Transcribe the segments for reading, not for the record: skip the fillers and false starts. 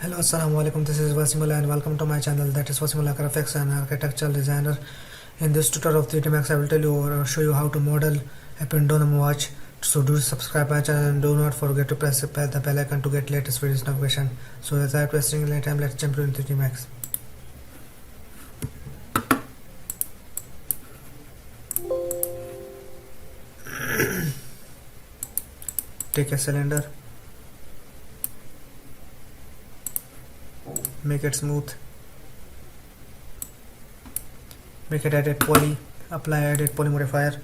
Hello, assalamu alaikum. This is Wasimullah and welcome to my channel, that is Wasimullah Graphics and Architectural Designer. In this tutorial of 3dsmax, I will tell you or show you how to model a pendulum watch. So do subscribe my channel and do not forget to press the bell icon to get latest videos notification. So without wasting any time, let's jump into 3dsmax. Take a cylinder, make it smooth, make it edit poly, apply edit poly modifier,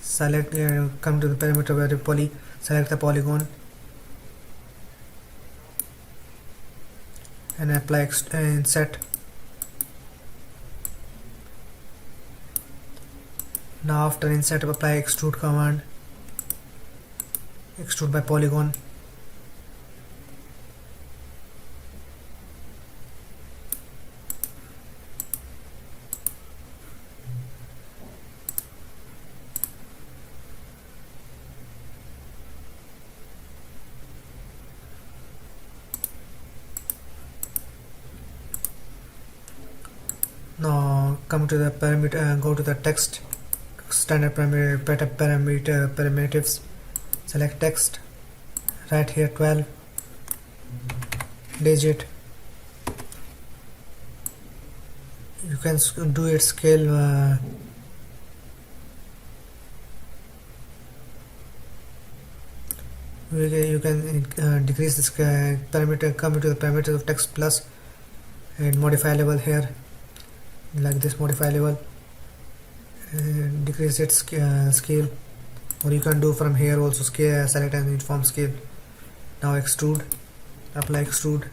select come to the parameter of edit poly, select the polygon and apply inset. Now after inset, apply extrude command, extrude by polygon. Now come to the parameter, go to the text, standard parameter primitives, select text, write here 12 digit. You can do it scale you can decrease this parameter, come to the parameters of text plus and modify level here like this, modify level, decrease its scale, or you can do from here also scale, select an uniform scale. Now extrude, apply extrude,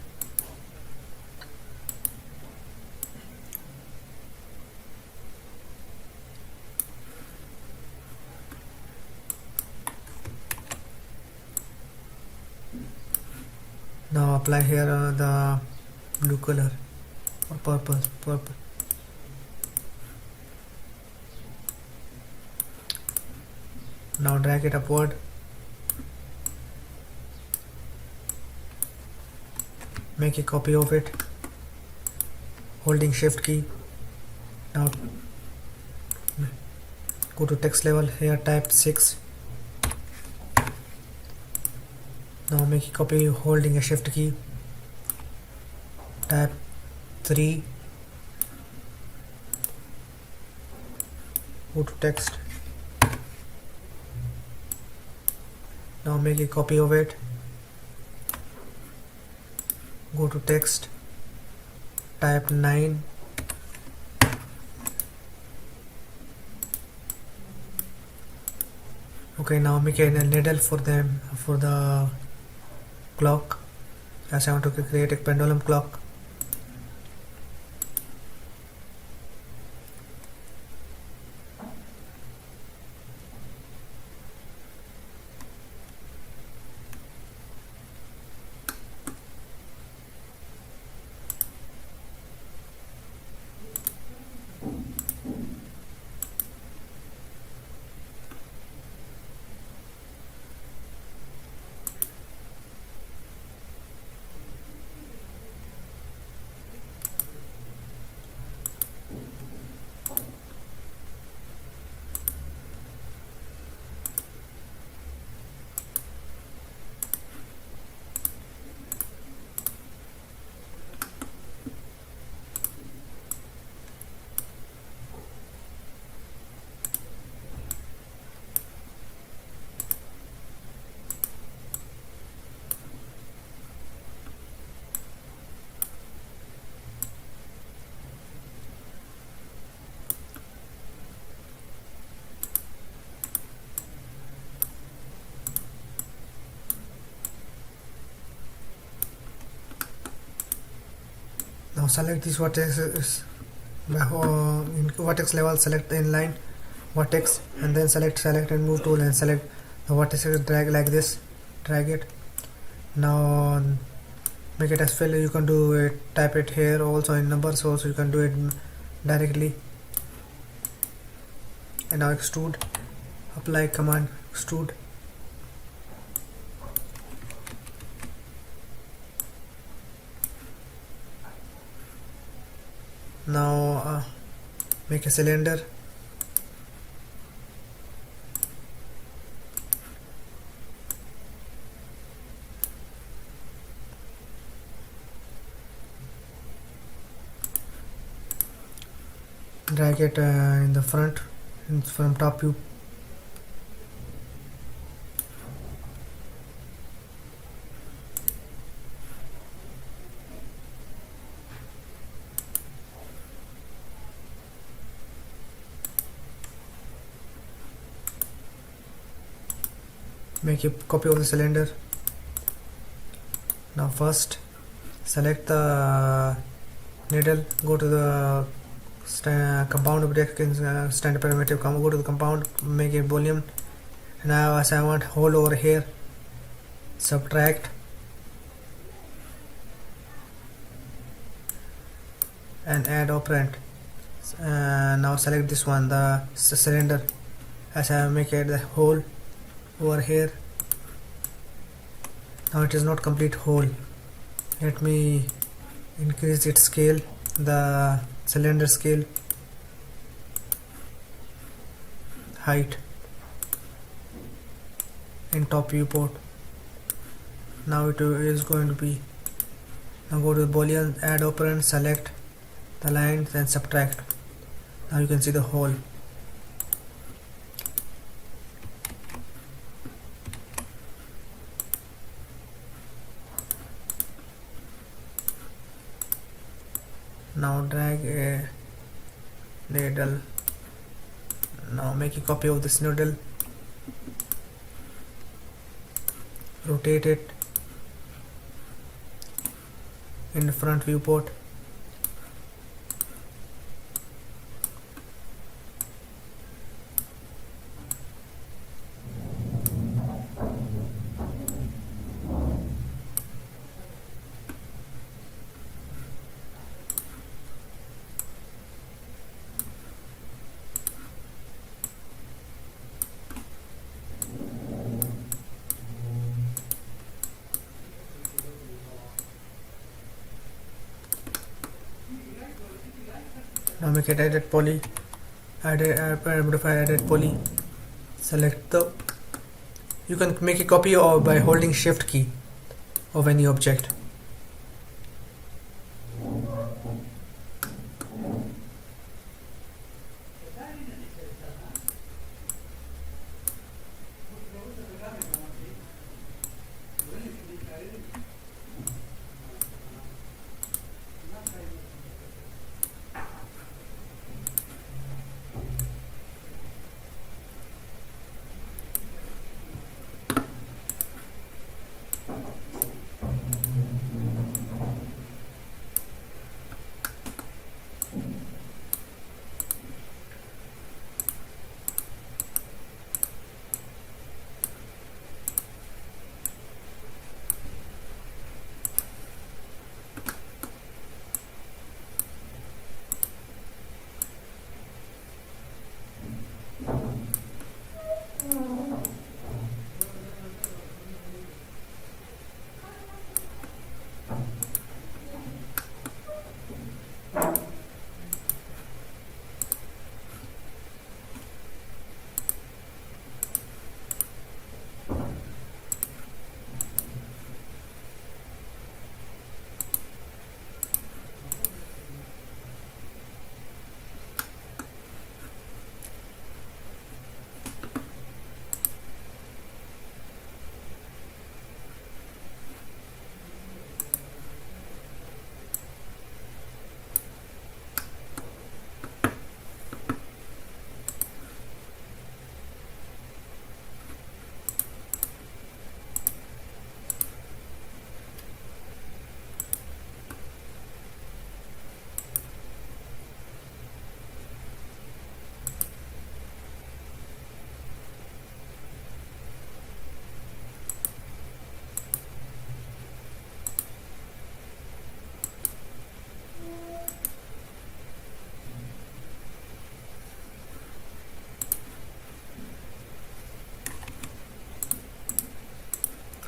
now apply here the blue color or purple. Now drag it upward, make a copy of it, holding shift key. Now go to text level, here type 6. Now make a copy holding a shift key, type 3, go to text. Now make a copy of it, go to text, type 9, okay. Now make a needle for the clock, as I want to create a pendulum clock. Now select these vertices, in vertex level select the inline vertex and then select and move tool and select the vertices, drag like this, drag it. Now make it as fill, you can do it, type it here also in numbers, also you can do it directly. And now extrude, apply command extrude, Now make a cylinder. Drag it in the front from top view. Make a copy of the cylinder. Now first select the needle, go to the compound object in standard primitive, go to the compound, make a volume. Now as I want hole over here, subtract and add operand. Now select this one, the cylinder, as I make it the hole over here. Now it is not complete hole. Let me increase its scale, the cylinder scale, height in top viewport. Now it is going to be, now go to the boolean, add operand, select the lines and subtract. Now you can see the hole. Now drag a needle. Now make a copy of this needle, rotate it in the front viewport. Now make it edit poly, modify edit poly, select the, you can make a copy or by holding shift key of any object.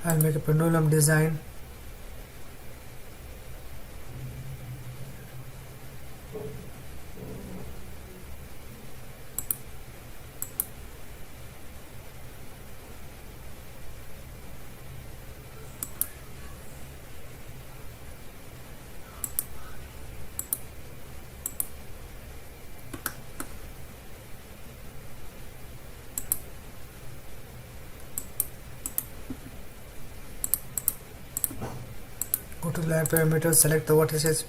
I'll make a pendulum design. Go to layer parameters, select the vertices,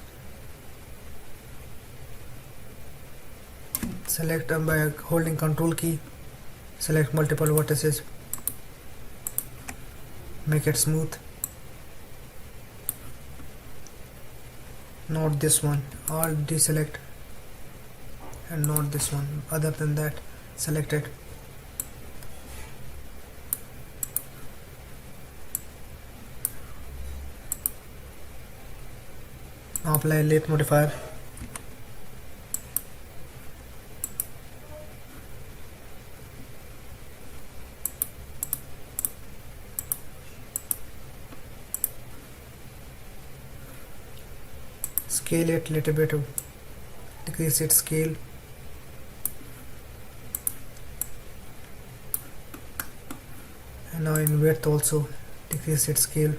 select them by holding Ctrl key, select multiple vertices, make it smooth. Not this one, all deselect, and not this one. Other than that, select it. Now apply lathe modifier. Scale it little bit, decrease its scale. And now in width also decrease its scale.